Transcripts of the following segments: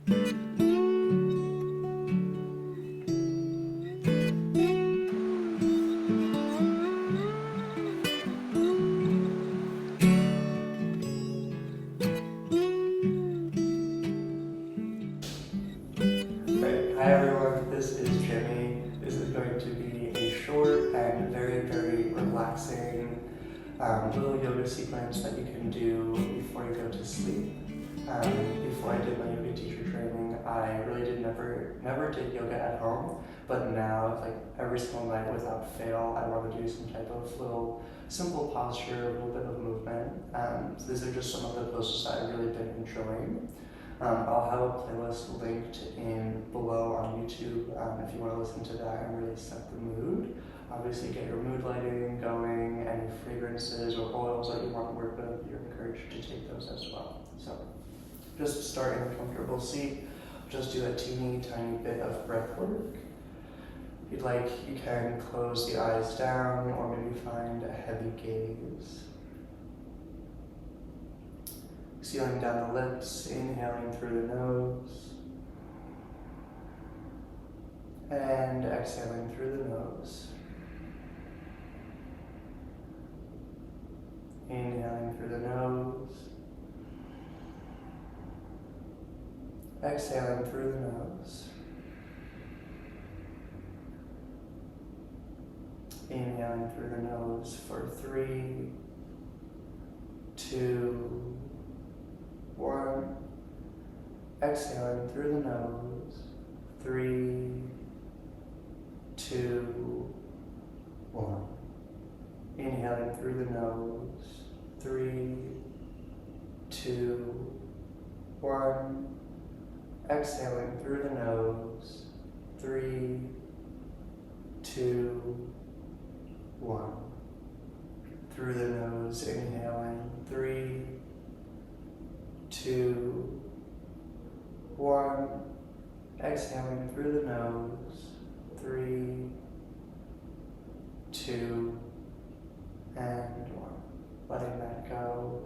Hi everyone, this is Jimmy. This is going to be a short and very relaxing little yoga sequence that you can do before you go to sleep. Before I did my yoga teacher training, I really never did yoga at home, but now, like every single night without fail, I want to do some type of little simple posture, a little bit of movement. So these are just some of the poses that I've really been enjoying. I'll have a playlist linked in below on YouTube if you want to listen to that and really set the mood. Obviously get your mood lighting going, any fragrances or oils that you want to work with, you're encouraged to take those as well. So just start in a comfortable seat, just do a teeny tiny bit of breath work. If you'd like, you can close the eyes down or maybe find a heavy gaze. Sealing down the lips, inhaling through the nose, and exhaling through the nose. Inhaling through the nose, exhaling through the nose. Inhaling through the nose for 3, 2, 1. Exhaling through the nose. 3, 2, 1. Inhaling through the nose. 3, 2, 1. Exhaling through the nose. 3, 2, 1. Through the nose, inhaling. 3, 2, 1. Exhaling through the nose. 3, 2, and 1. Letting that go.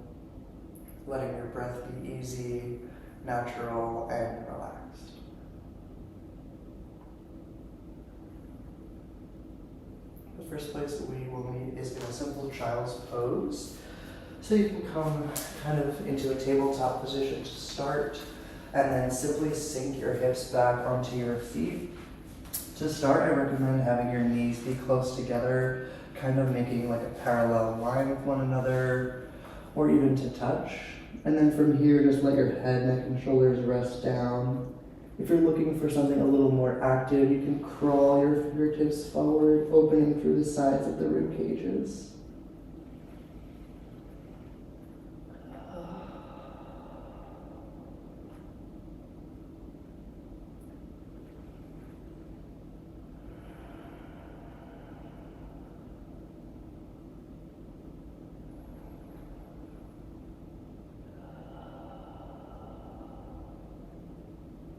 Letting your breath be easy, natural, and relaxed. The first place that we will meet is in a simple child's pose. So you can come kind of into a tabletop position to start, and then simply sink your hips back onto your feet. To start, I recommend having your knees be close together, kind of making like a parallel line with one another, or even to touch. And then from here, just let your head, neck, and shoulders rest down. If you're looking for something a little more active, you can crawl your fingertips forward, opening through the sides of the rib cages.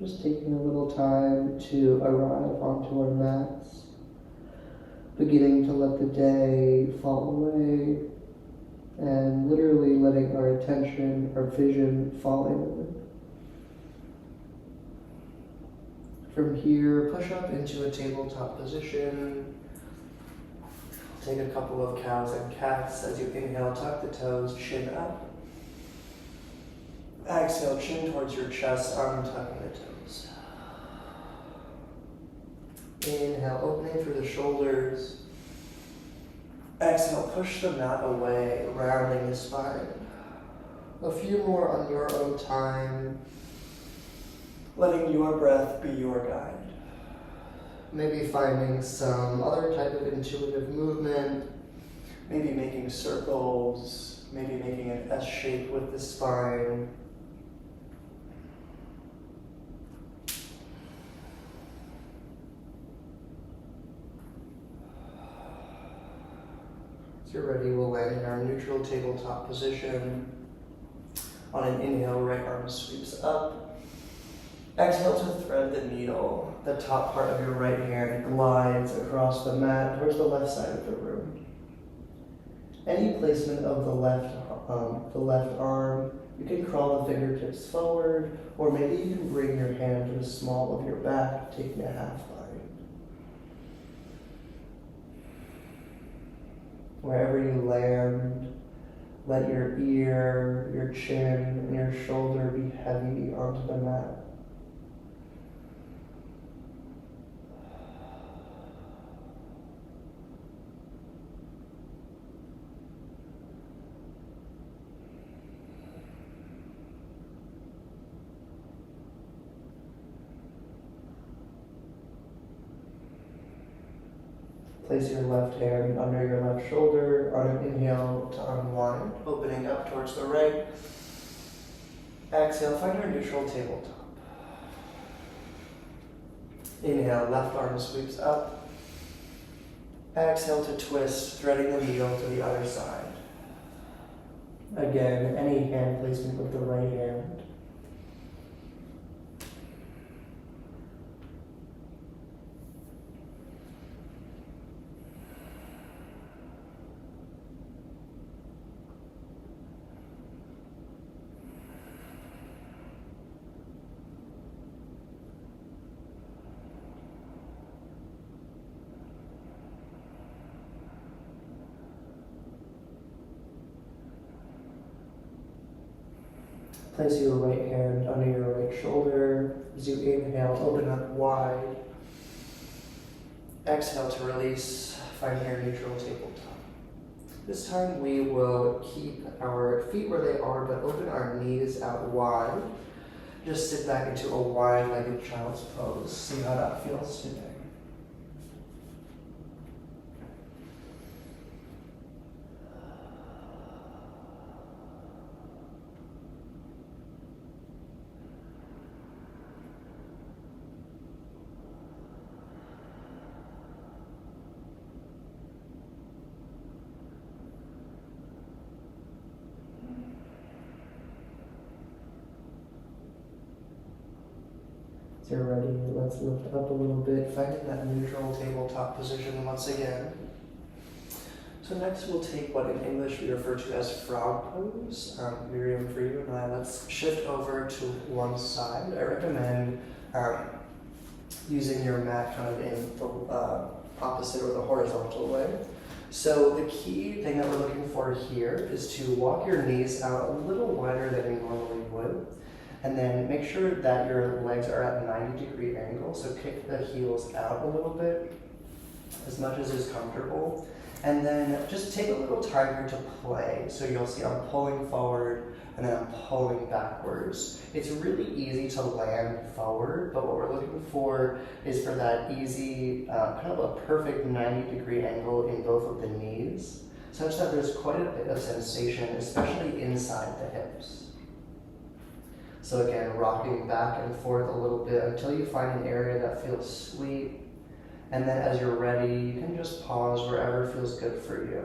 Just taking a little time to arrive onto our mats, beginning to let the day fall away, and literally letting our attention, our vision fall in. From here, push up into a tabletop position. Take a couple of cows and cats. As you inhale, tuck the toes, chin up. Exhale, chin towards your chest, untucking the toes. Inhale, opening through the shoulders. Exhale, push the mat away, rounding the spine. A few more on your own time, letting your breath be your guide. Maybe finding some other type of intuitive movement, maybe making circles, maybe making an S shape with the spine. As you're ready, we'll land in our neutral tabletop position. On an inhale, right arm sweeps up. Exhale to thread the needle. The top part of your right hand glides across the mat towards the left side of the room. Any placement of the left arm You can crawl the fingertips forward, or maybe you can bring your hand to the small of your back, taking a half bind. Wherever you land, let your ear, your chin, and your shoulder be heavy onto the mat. Place your left hand under your left shoulder on an inhale to unwind, opening up towards the right. Exhale, find your neutral tabletop. Inhale, left arm sweeps up. Exhale to twist, threading the needle to the other side. Again, any hand placement with the right hand. Place your right hand under your right shoulder. As you inhale, open up wide. Exhale to release, find your neutral tabletop. This time we will keep our feet where they are, but open our knees out wide. Just sit back into a wide-legged child's pose. See how that feels today. As you're ready, let's lift up a little bit, finding that neutral tabletop position once again. So next we'll take what in English we refer to as frog pose. Miriam, for you and I, let's shift over to one side. I recommend using your mat kind of in the opposite or the horizontal way. So the key thing that we're looking for here is to walk your knees out a little wider than you normally would. And then make sure that your legs are at a 90-degree angle, so kick the heels out a little bit, as much as is comfortable. And then just take a little time here to play. So you'll see I'm pulling forward, and then I'm pulling backwards. It's really easy to land forward, but what we're looking for is for that easy, kind of a perfect 90-degree angle in both of the knees, such that there's quite a bit of sensation, especially inside the hips. So again, rocking back and forth a little bit until you find an area that feels sweet. And then as you're ready, you can just pause wherever feels good for you.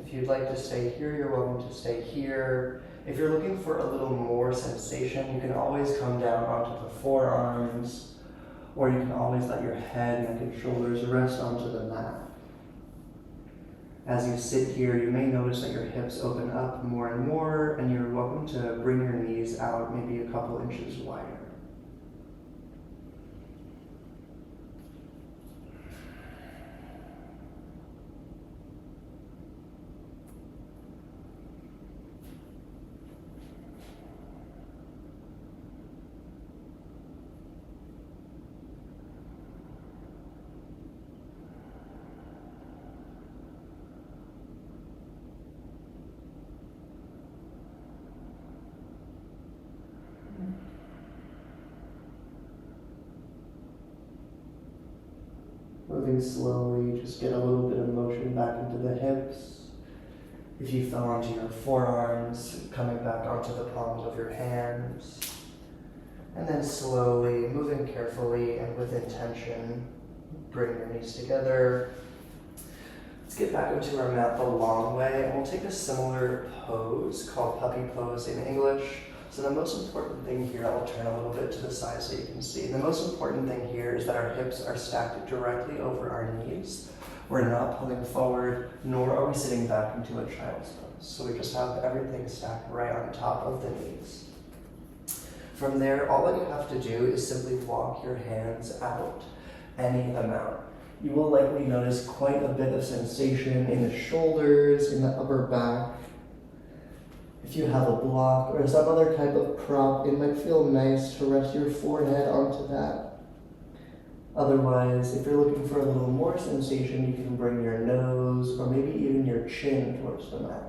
If you'd like to stay here, you're welcome to stay here. If you're looking for a little more sensation, you can always come down onto the forearms, or you can always let your head, neck, and shoulders rest onto the mat. As you sit here, you may notice that your hips open up more and more, and you're welcome to bring your knees out maybe a couple inches wider. Moving slowly, just get a little bit of motion back into the hips. If you fell onto your forearms, coming back onto the palms of your hands. And then slowly, moving carefully and with intention, bring your knees together. Let's get back into our mat the long way, and we'll take a similar pose called puppy pose in English. So the most important thing here, I'll turn a little bit to the side so you can see. The most important thing here is that our hips are stacked directly over our knees. We're not pulling forward, nor are we sitting back into a child's pose. So we just have everything stacked right on top of the knees. From there, all that you have to do is simply walk your hands out any amount. You will likely notice quite a bit of sensation in the shoulders, in the upper back. If you have a block or some other type of prop, it might feel nice to rest your forehead onto that. Otherwise, if you're looking for a little more sensation, you can bring your nose or maybe even your chin towards the mat.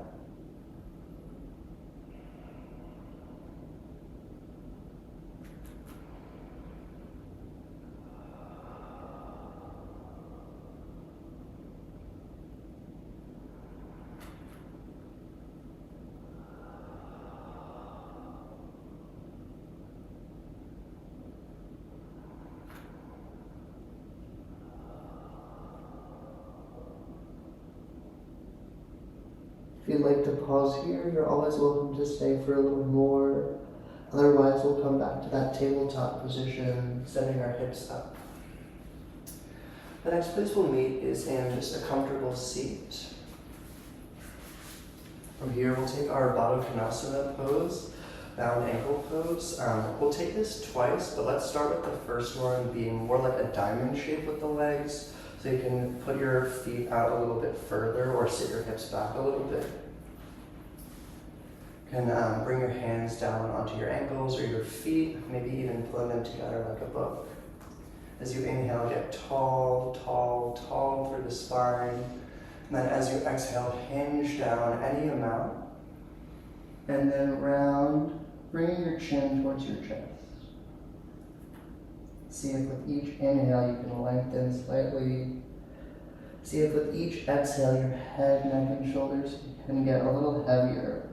If you'd like to pause here, you're always welcome to stay for a little more. Otherwise, we'll come back to that tabletop position, sending our hips up. The next place we'll meet is in just a comfortable seat. From here, we'll take our Baddha Konasana pose, bound ankle pose. We'll take this twice, but let's start with the first one being more like a diamond shape with the legs. So you can put your feet out a little bit further or sit your hips back a little bit. You can bring your hands down onto your ankles or your feet, maybe even pull them together like a book. As you inhale, get tall, tall, tall through the spine. And then as you exhale, hinge down any amount. And then round, bringing your chin towards your chest. See if with each inhale you can lengthen slightly. See if with each exhale your head, neck, and shoulders can get a little heavier.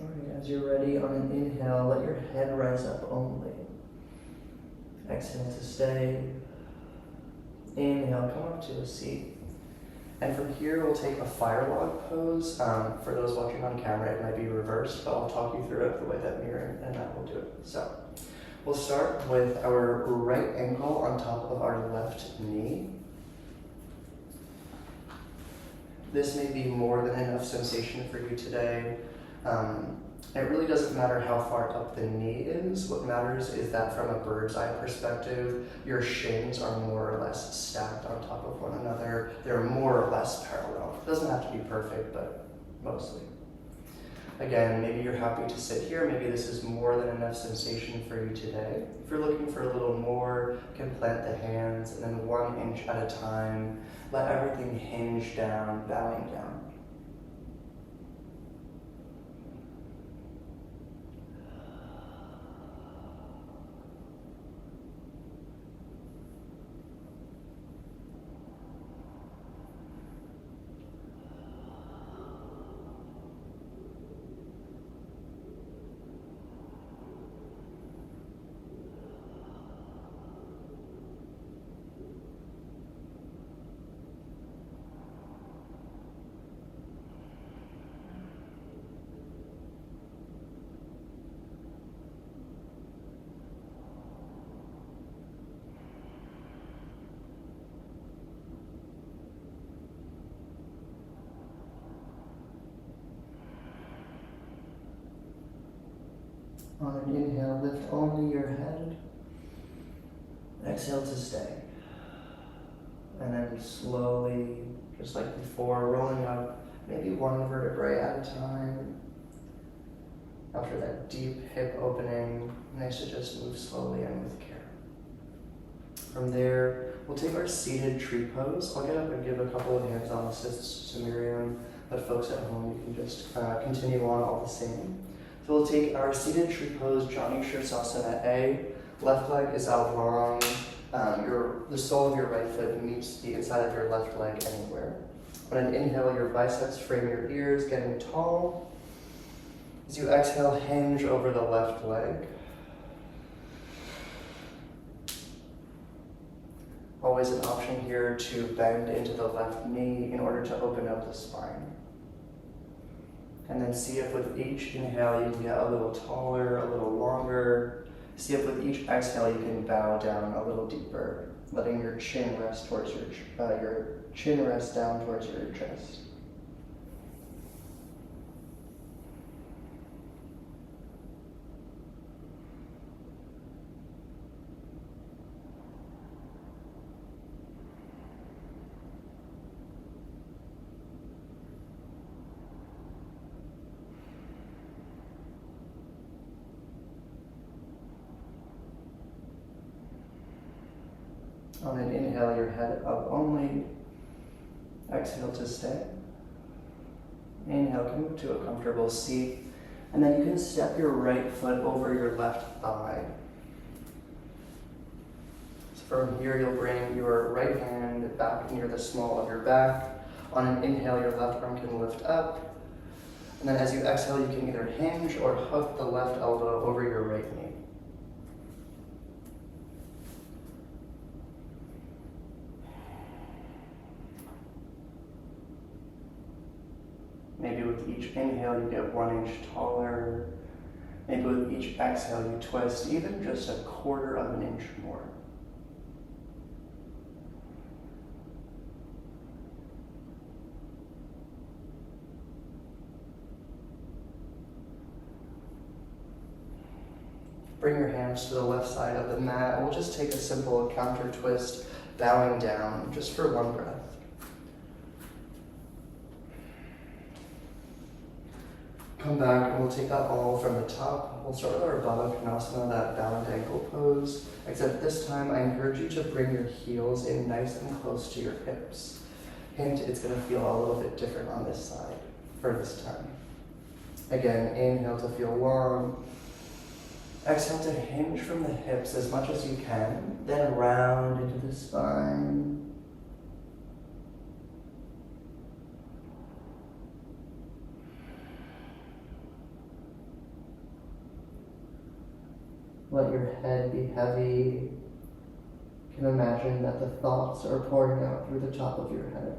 Alright, as you're ready, on an inhale, let your head rise up only. Exhale to stay. Inhale, come up to a seat. And from here, we'll take a fire log pose. For those watching on camera, it might be reversed, but I'll talk you through it the way that Mira and Matt will do it. So, we'll start with our right ankle on top of our left knee. This may be more than enough sensation for you today. It really doesn't matter how far up the knee is. What matters is that from a bird's eye perspective, your shins are more or less stacked on top of one another. They're more or less parallel. It doesn't have to be perfect, but mostly. Again, maybe you're happy to sit here. Maybe this is more than enough sensation for you today. If you're looking for a little more, you can plant the hands and then 1 inch at a time. Let everything hinge down, bowing down. On an inhale, lift only your head. Exhale to stay. And then slowly, just like before, rolling up maybe one vertebrae at a time. After that deep hip opening, nice to just move slowly and with care. From there, we'll take our seated tree pose. I'll get up and give a couple of hands-on assists to Miriam, but folks at home, you can just continue on all the same. So we'll take our seated tree pose, Jani Shirsasana A. Left leg is out long. The sole of your right foot meets the inside of your left leg anywhere. On an inhale, your biceps frame your ears, getting tall. As you exhale, hinge over the left leg. Always an option here to bend into the left knee in order to open up the spine. And then see if with each inhale you can get a little taller, a little longer. See if with each exhale you can bow down a little deeper, letting your chin rest towards your chin rest down towards your chest. On an inhale, your head up only. Exhale to stay. Inhale, come up to a comfortable seat. And then you can step your right foot over your left thigh. So from here, you'll bring your right hand back near the small of your back. On an inhale, your left arm can lift up. And then as you exhale, you can either hinge or hook the left elbow over your right knee. Maybe with each inhale you get 1 inch taller. Maybe with each exhale you twist even just 1/4 of an inch more. Bring your hands to the left side of the mat, and we'll just take a simple counter twist, bowing down just for 1 breath. Come back and we'll take that all from the top. We'll start with our Baddha Konasana, that bowed ankle pose. Except this time I encourage you to bring your heels in nice and close to your hips. Hint, it's going to feel a little bit different on this side for this time. Again, inhale to feel long. Exhale to hinge from the hips as much as you can, then round into the spine. Let your head be heavy. You can imagine that the thoughts are pouring out through the top of your head.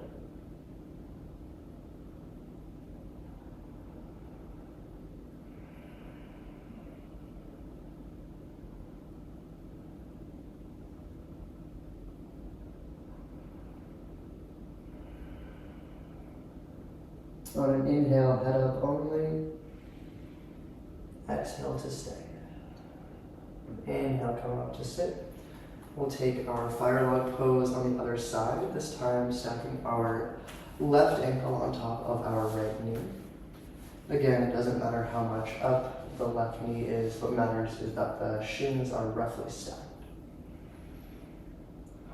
On an inhale, head up only. Exhale to stay. Inhale, come up to sit. We'll take our fire log pose on the other side, this time stacking our left ankle on top of our right knee. Again, it doesn't matter how much up the left knee is, what matters is that the shins are roughly stacked.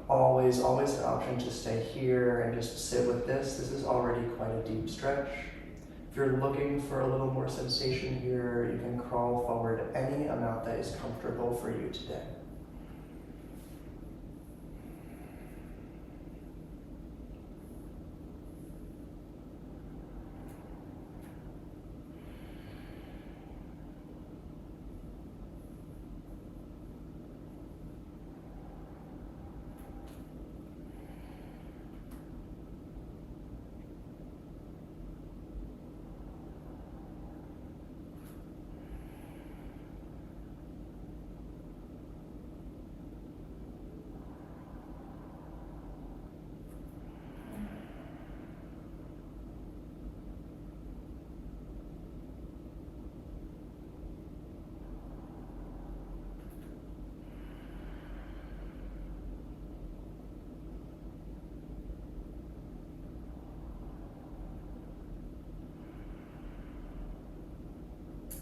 Always an option to stay here and just sit with this. This is already quite a deep stretch. If you're looking for a little more sensation here, you can crawl forward any amount that is comfortable for you today.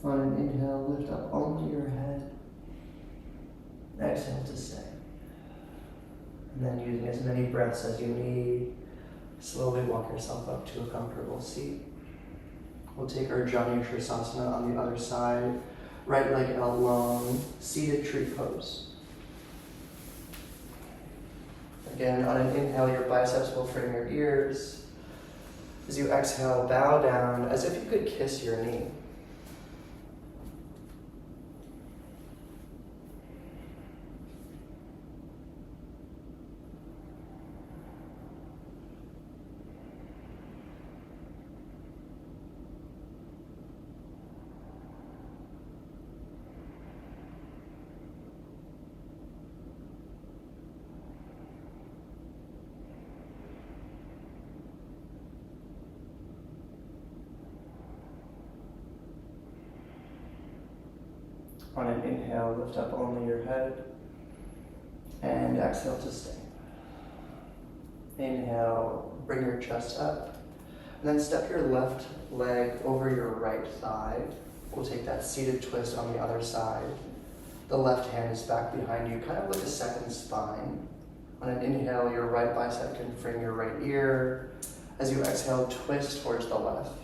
On an inhale, lift up onto your head. Exhale to stay. And then using as many breaths as you need, slowly walk yourself up to a comfortable seat. We'll take our Janu Shirsasana on the other side. Right leg out long, seated tree pose. Again, on an inhale, your biceps will frame your ears. As you exhale, bow down as if you could kiss your knee. On an inhale, lift up only your head, and exhale to stay. Inhale, bring your chest up, and then step your left leg over your right thigh. We'll take that seated twist on the other side. The left hand is back behind you, kind of like a second spine. On an inhale, your right bicep can frame your right ear. As you exhale, twist towards the left.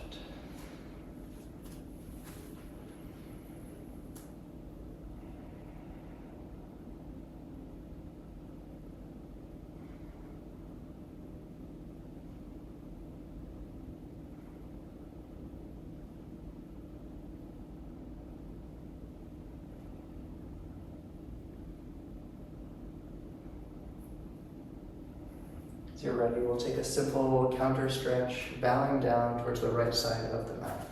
As you're ready, we'll take a simple counter stretch, bowing down towards the right side of the mat.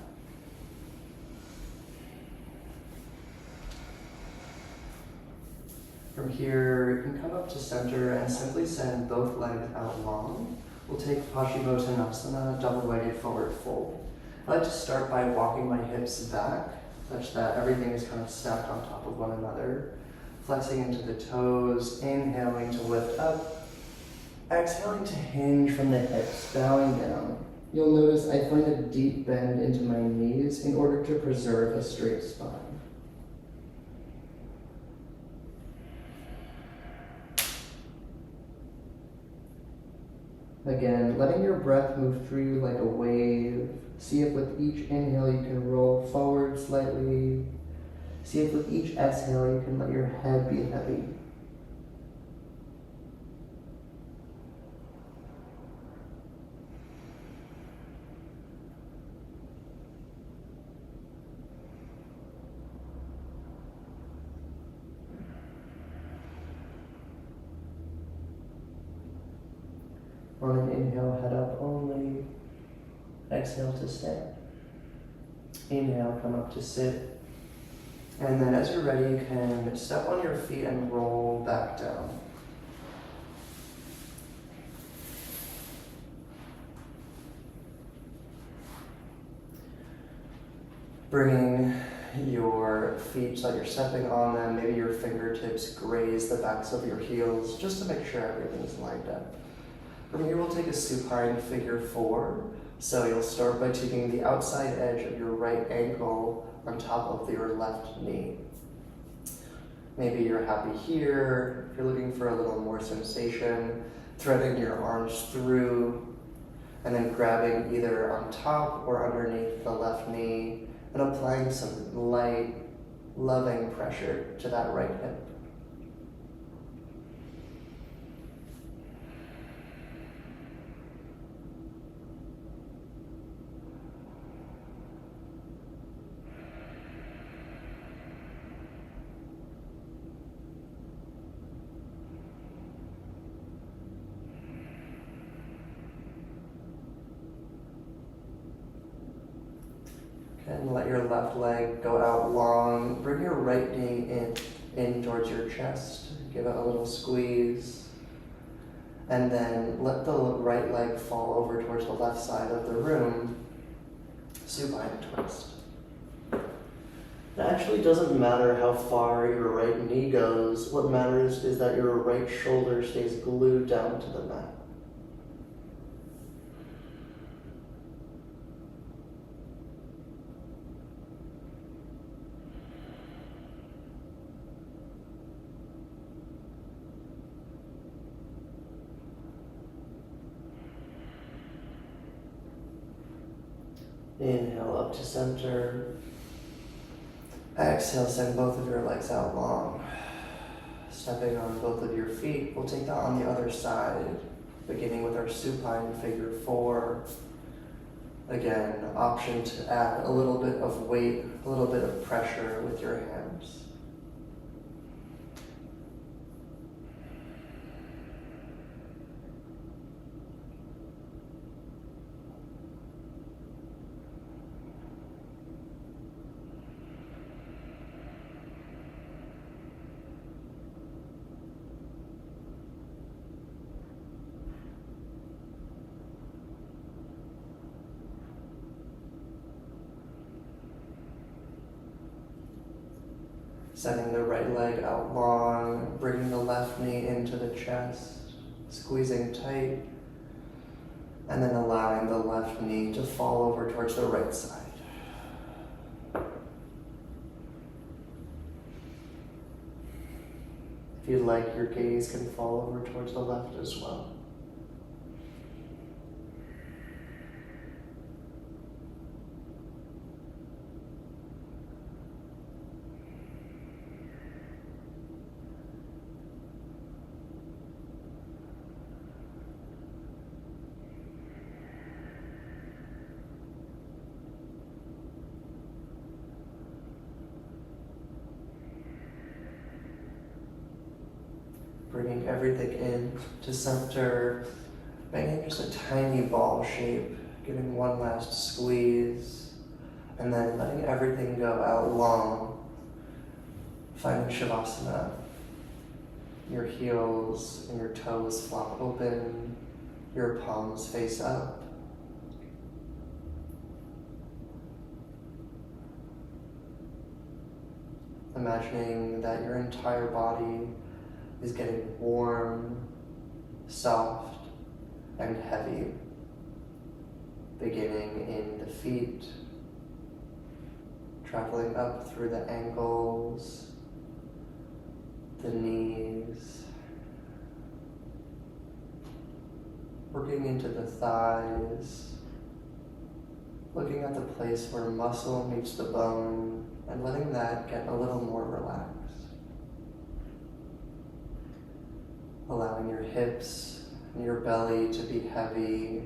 From here, you can come up to center and simply send both legs out long. We'll take Paschimottanasana, double-legged forward fold. I like to start by walking my hips back, such that everything is kind of stacked on top of one another. Flexing into the toes, inhaling to lift up. Exhaling to hinge from the hips, bowing down. You'll notice I find a deep bend into my knees in order to preserve a straight spine. Again, letting your breath move through you like a wave. See if with each inhale you can roll forward slightly. See if with each exhale you can let your head be heavy. On an inhale, head up only. Exhale to stand. Inhale, come up to sit. And then as you're ready, you can step on your feet and roll back down. Bringing your feet so that you're stepping on them, maybe your fingertips graze the backs of your heels, just to make sure everything's lined up. From here, we'll take a supine figure four. So you'll start by taking the outside edge of your right ankle on top of your left knee. Maybe you're happy here. If you're looking for a little more sensation, threading your arms through and then grabbing either on top or underneath the left knee and applying some light, loving pressure to that right hip. And let your left leg go out long. Bring your right knee in towards your chest. Give it a little squeeze. And then let the right leg fall over towards the left side of the room. Supine twist. It actually doesn't matter how far your right knee goes. What matters is that your right shoulder stays glued down to the mat. Inhale up to center. Exhale, send both of your legs out long. Stepping on both of your feet, we'll take that on the other side, beginning with our supine figure 4. Again, option to add a little bit of weight, a little bit of pressure with your hands. Sending the right leg out long, bringing the left knee into the chest, squeezing tight, and then allowing the left knee to fall over towards the right side. If you'd like, your gaze can fall over towards the left as well. Bringing everything in to center, making just a tiny ball shape, giving one last squeeze, and then letting everything go out long, finding Shavasana. Your heels and your toes flop open, your palms face up. Imagining that your entire body is getting warm, soft, and heavy, beginning in the feet, traveling up through the ankles, the knees, working into the thighs, looking at the place where muscle meets the bone, and letting that get a little more relaxed. Allowing your hips and your belly to be heavy.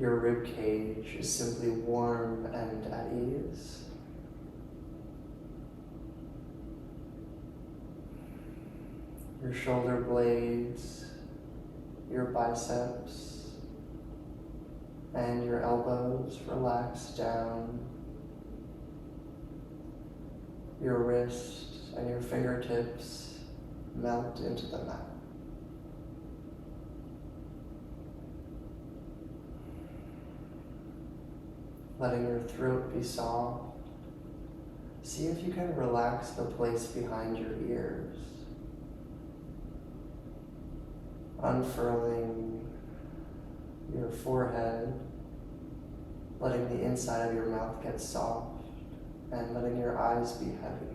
Your rib cage is simply warm and at ease. Your shoulder blades, your biceps, and your elbows relax down. Your wrists and your fingertips melt into the mat. Letting your throat be soft. See if you can relax the place behind your ears. Unfurling your forehead, letting the inside of your mouth get soft, and letting your eyes be heavy.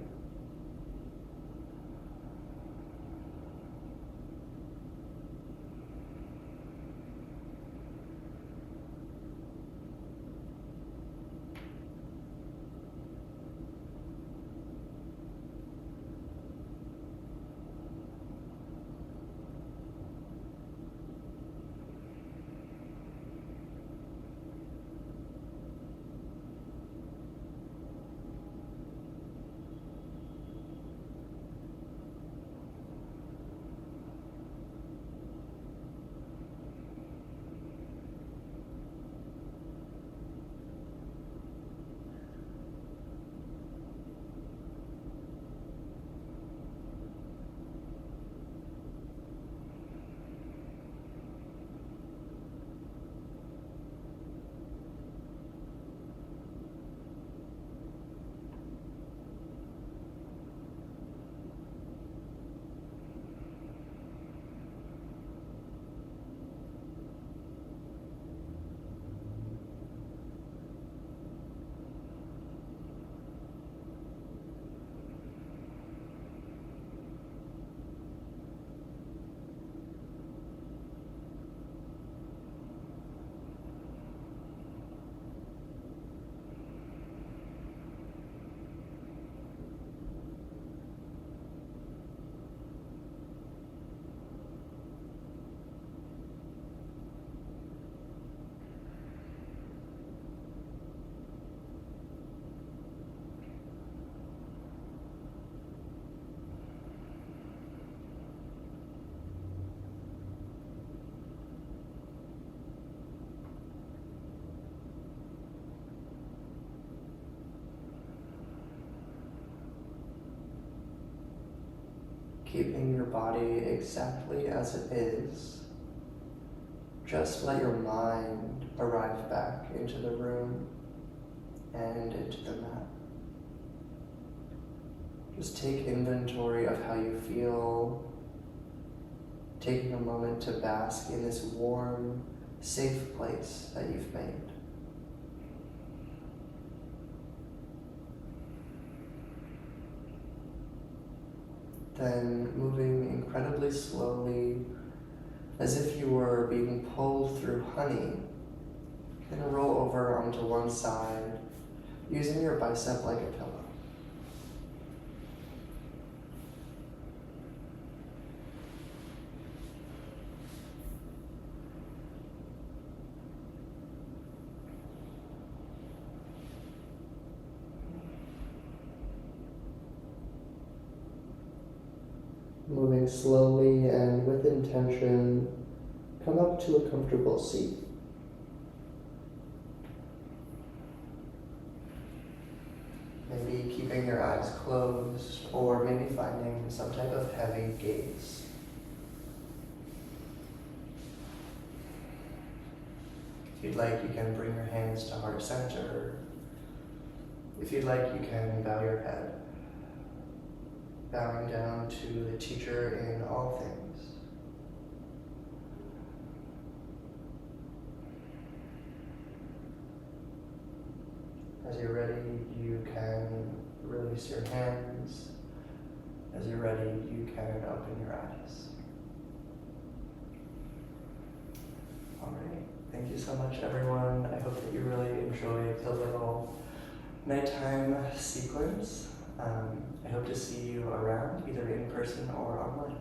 keeping your body exactly as it is. Just let your mind arrive back into the room and into the mat. Just take inventory of how you feel, taking a moment to bask in this warm, safe place that you've made. Then moving incredibly slowly, as if you were being pulled through honey, you're going to roll over onto one side, using your bicep like a pillow. Moving slowly and with intention, come up to a comfortable seat. Maybe keeping your eyes closed, or maybe finding some type of heavy gaze. If you'd like, you can bring your hands to heart center. If you'd like, you can bow your head, bowing down to the teacher in all things. As you're ready, you can release your hands. As you're ready, you can open your eyes. All right. Thank you so much, everyone. I hope that you really enjoyed the little nighttime sequence. I hope to see you around, either in person or online.